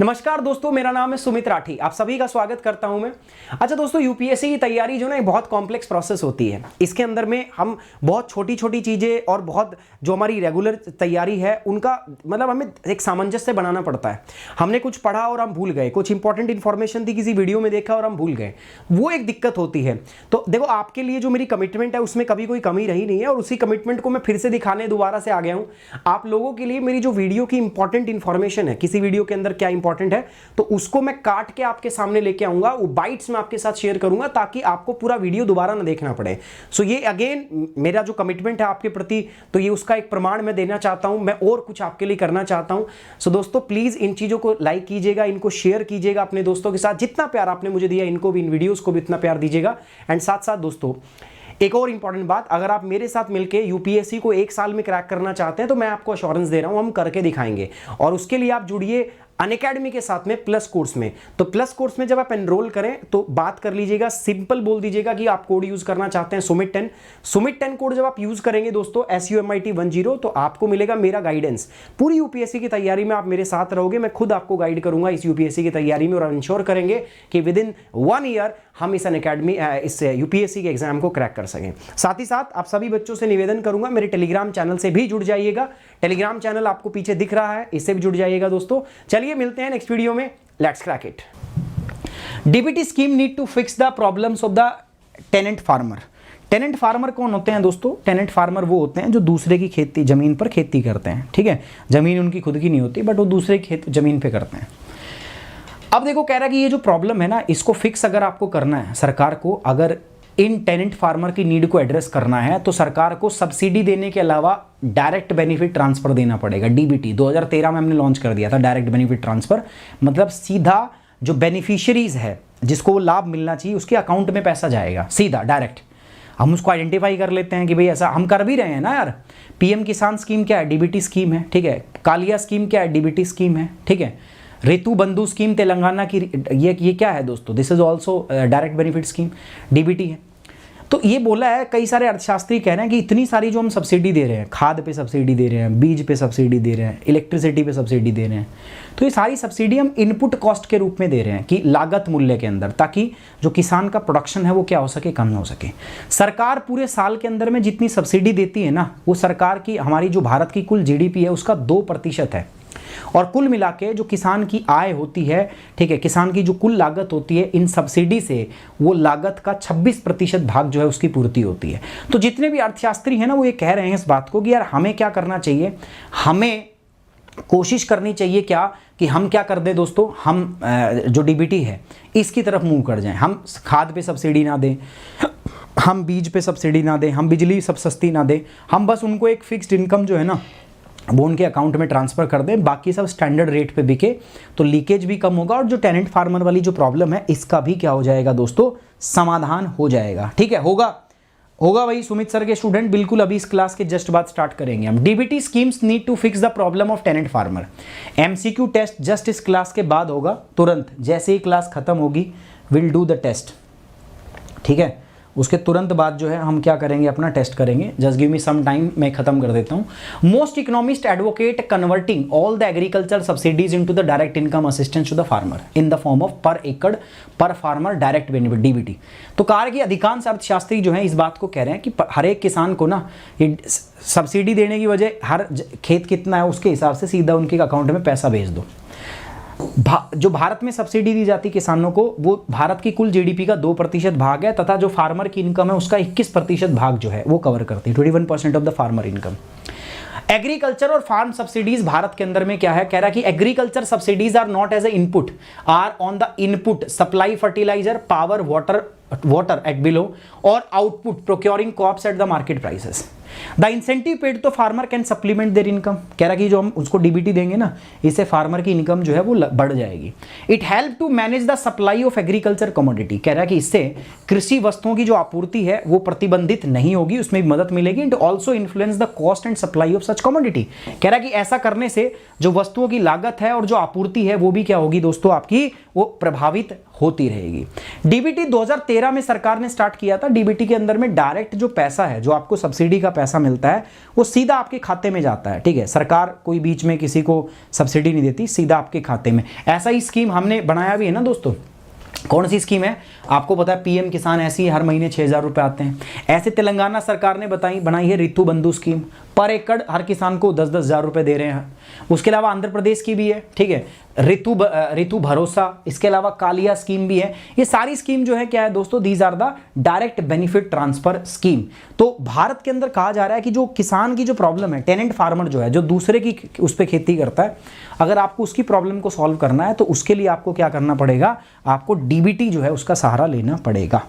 नमस्कार दोस्तों, मेरा नाम है सुमित राठी। आप सभी का स्वागत करता हूं मैं। अच्छा दोस्तों, यूपीएससी की तैयारी जो ना एक बहुत कॉम्प्लेक्स प्रोसेस होती है। इसके अंदर में हम बहुत छोटी छोटी चीज़ें और बहुत जो हमारी रेगुलर तैयारी है उनका मतलब हमें एक सामंजस्य बनाना पड़ता है। हमने कुछ पढ़ा और हम भूल गए, कुछ इंपॉर्टेंट इन्फॉर्मेशन थी किसी वीडियो में देखा और हम भूल गए, वो एक दिक्कत होती है। तो देखो, आपके लिए जो मेरी कमिटमेंट है उसमें कभी कोई कमी रही नहीं है और उसी कमिटमेंट को मैं फिर से दिखाने दोबारा से आ गया हूँ। आप लोगों के लिए मेरी जो वीडियो की इंपॉर्टेंट इन्फॉर्मेशन है, किसी वीडियो के अंदर क्या इंपॉर्टेंट है तो उसको मैं काट के आपके सामने लेके आऊंगा, वो बाइट्स में आपके साथ शेयर करूंगा ताकि आपको पूरा वीडियो दोबारा ना देखना पड़े। सो ये अगेन मेरा जो कमिटमेंट है आपके प्रति, तो ये उसका एक प्रमाण मैं देना चाहता हूं, मैं और कुछ आपके लिए करना चाहता हूं। सो दोस्तों, प्लीज इन चीजों को लाइक कीजिएगा, इनको शेयर कीजिएगा अपने दोस्तों के साथ। जितना प्यार आपने मुझे दिया, इनको भी, इन वीडियोस को भी इतना प्यार दीजिएगा। एंड साथ साथ दोस्तों, एक और इंपॉर्टेंट बात, अगर आप मेरे साथ मिलकर यूपीएससी को एक साल में क्रैक करना चाहते हैं तो मैं आपको अश्योरेंस दे रहा हूं, हम करके दिखाएंगे। और उसके लिए आप जुड़िए अनअकैडमी के साथ में प्लस कोर्स में। तो प्लस कोर्स में जब आप एनरोल करें तो बात कर लीजिएगा, सिंपल बोल दीजिएगा कि आप कोड यूज करना चाहते हैं सुमित 10। सुमित 10 कोड जब आप यूज करेंगे दोस्तों, SUMIT10, तो आपको मिलेगा मेरा गाइडेंस। पूरी यूपीएससी की तैयारी में आप मेरे साथ रहोगे, मैं खुद आपको गाइड करूंगा इस यूपीएससी की तैयारी में और इंश्योर करेंगे कि विद इन 1 ईयर हम इस अनअकैडमी इस यूपीएससी के एग्जाम को क्रैक कर सकें। साथ ही साथ आप सभी बच्चों से निवेदन करूंगा, मेरे टेलीग्राम चैनल से भी जुड़ जाइएगा। टेलीग्राम चैनल आपको पीछे दिख रहा है, इससे भी जुड़ जाइएगा दोस्तों। चलिए मिलते हैं नेक्स्ट वीडियो में। Let's crack it. DBT scheme need to fix the problems of the tenant farmer. Tenant farmer कौन होते हैं दोस्तों? टेनेंट फार्मर वो होते हैं जो दूसरे की खेती जमीन पर खेती करते हैं। ठीक है, जमीन उनकी खुद की नहीं होती, बट वो दूसरे की जमीन पे करते हैं। अब देखो, कह रहा है कि ये जो प्रॉब्लम है ना, इसको फिक्स अगर आपको करना है, सरकार को अगर इन टेनेंट फार्मर की नीड को एड्रेस करना है तो सरकार को सब्सिडी देने के अलावा डायरेक्ट बेनिफिट ट्रांसफर देना पड़ेगा। डीबीटी 2013 में हमने लॉन्च कर दिया था, डायरेक्ट बेनिफिट ट्रांसफर। मतलब सीधा जो बेनिफिशियरीज है, जिसको वो लाभ मिलना चाहिए, उसके अकाउंट में पैसा जाएगा सीधा डायरेक्ट। हम उसको आइडेंटिफाई कर लेते हैं कि भाई ऐसा हम कर भी रहे हैं ना यार। पीएम किसान स्कीम क्या है? डीबीटी स्कीम है। ठीक है, कालिया स्कीम क्या है? डीबीटी स्कीम है। ठीक है, ऋतु बंधु स्कीम तेलंगाना की, ये क्या है दोस्तों? This is also direct benefit scheme, DBT है। तो ये बोला है, कई सारे अर्थशास्त्री कह रहे हैं कि इतनी सारी जो हम सब्सिडी दे रहे हैं, खाद पे सब्सिडी दे रहे हैं, बीज पे सब्सिडी दे रहे हैं, इलेक्ट्रिसिटी पे सब्सिडी दे रहे हैं, तो ये सारी सब्सिडी हम इनपुट कॉस्ट के रूप में दे रहे हैं कि लागत मूल्य के अंदर, ताकि जो किसान का प्रोडक्शन है वो क्या हो सके, कम हो सके। सरकार पूरे साल के अंदर में जितनी सब्सिडी देती है ना, वो सरकार की, हमारी जो भारत की कुल GDP है उसका 2% है। और कुल मिला के जो किसान की आय होती है, ठीक है, किसान की जो कुल लागत होती है, इन सब्सिडी से वो लागत का 26% भाग जो है उसकी पूर्ति होती है। तो जितने भी अर्थशास्त्री हैं ना, वो ये कह रहे हैं इस बात को कि यार हमें क्या करना चाहिए, हमें कोशिश करनी चाहिए क्या कि हम क्या कर दें दोस्तों, हम जो डीबीटी है इसकी तरफ मूव कर जाएं। हम खाद पे सब्सिडी ना दें, हम बीज पे सब्सिडी ना दें, हम बिजली सब सस्ती ना दें, हम बस उनको एक फिक्स्ड इनकम जो है ना वो उनके अकाउंट में ट्रांसफर कर दें, बाकी सब स्टैंडर्ड रेट पे बिके, तो लीकेज भी कम होगा और जो टेनेंट फार्मर वाली जो प्रॉब्लम है इसका भी क्या हो जाएगा दोस्तों, समाधान हो जाएगा। ठीक है, होगा भाई सुमित सर के स्टूडेंट, बिल्कुल अभी इस क्लास के जस्ट बाद स्टार्ट करेंगे हम। DBT schemes need to fix the problem of tenant farmer. MCQ test just इस क्लास के बाद होगा, तुरंत जैसे ही क्लास खत्म होगी विल डू द टेस्ट। ठीक है, उसके तुरंत बाद जो है हम क्या करेंगे, अपना टेस्ट करेंगे। Just give me some time, मैं खत्म कर देता हूं। Most economist advocate converting all the agriculture subsidies into the direct income assistance to the farmer in the form of per acre पर फार्मर डायरेक्ट बेनिफिट, डीबीटी। तो कहा कि अधिकांश अर्थशास्त्री जो है इस बात को कह रहे हैं कि हर एक किसान को ना ये सब्सिडी देने की वजह, हर खेत कितना है उसके हिसाब से सीधा उनके अकाउंट में पैसा भेज दो। जो भारत में सब्सिडी दी जाती किसानों को, वो भारत की कुल GDP का 2% भाग है, तथा जो फार्मर की इनकम है उसका 21% भाग जो है वो कवर करती है, 21% of the farmer income. Agriculture और फार्म सब्सिडीज भारत के अंदर में क्या है, कह रहा है कि agriculture subsidies are not as a input, are on the input supply fertiliser, power, water at below और output procuring crops at the market prices. The incentive paid to farmer can supplement their income. कह रहा कि जो हम उसको DBT देंगे ना, इससे फार्मर की इनकम जो है वो बढ़ जाएगी। It help to manage the supply of agriculture commodity. कह रहा कि इससे कृषि वस्तुओं की जो आपूर्ति है वो प्रतिबंधित नहीं होगी, उसमें भी मदद मिलेगी। It also influence the cost and supply of such commodity. कह रहा कि ऐसा करने से जो वस्तुओं की लागत है और जो आपूर्ति है वो भी क्या होगी दोस्तों, आपकी वो प्रभावित होती रहेगी। डीबीटी 2013 में सरकार ने स्टार्ट किया था। डीबीटी के अंदर में डायरेक्ट जो पैसा है, जो आपको सब्सिडी का पैसा मिलता है वो सीधा आपके खाते में जाता है, ठीक है। सरकार कोई बीच में किसी को सब्सिडी नहीं देती, सीधा आपके खाते में। ऐसा ही स्कीम हमने बनाया भी है ना दोस्तों। कौन सी स्कीम है आपको पता है? पीएम किसान, ऐसी हर महीने 6,000 रुपये आते हैं। ऐसे तेलंगाना सरकार ने बनाई है ऋतु बंधु स्कीम, पर एकड़ हर किसान को 10-10 हज़ार रुपये दे रहे हैं। उसके अलावा आंध्र प्रदेश की भी है, ठीक है, ऋतु भरोसा। इसके अलावा कालिया स्कीम भी है। ये सारी स्कीम जो है क्या है दोस्तों, these are the direct benefit transfer scheme. तो भारत के अंदर कहा जा रहा है कि जो किसान की जो प्रॉब्लम है, टेनेंट फार्मर जो है, जो दूसरे की उस पर खेती करता है, अगर आपको उसकी प्रॉब्लम को सॉल्व करना है तो उसके लिए आपको क्या करना पड़ेगा, आपको डीबीटी जो है उसका सहारा लेना पड़ेगा।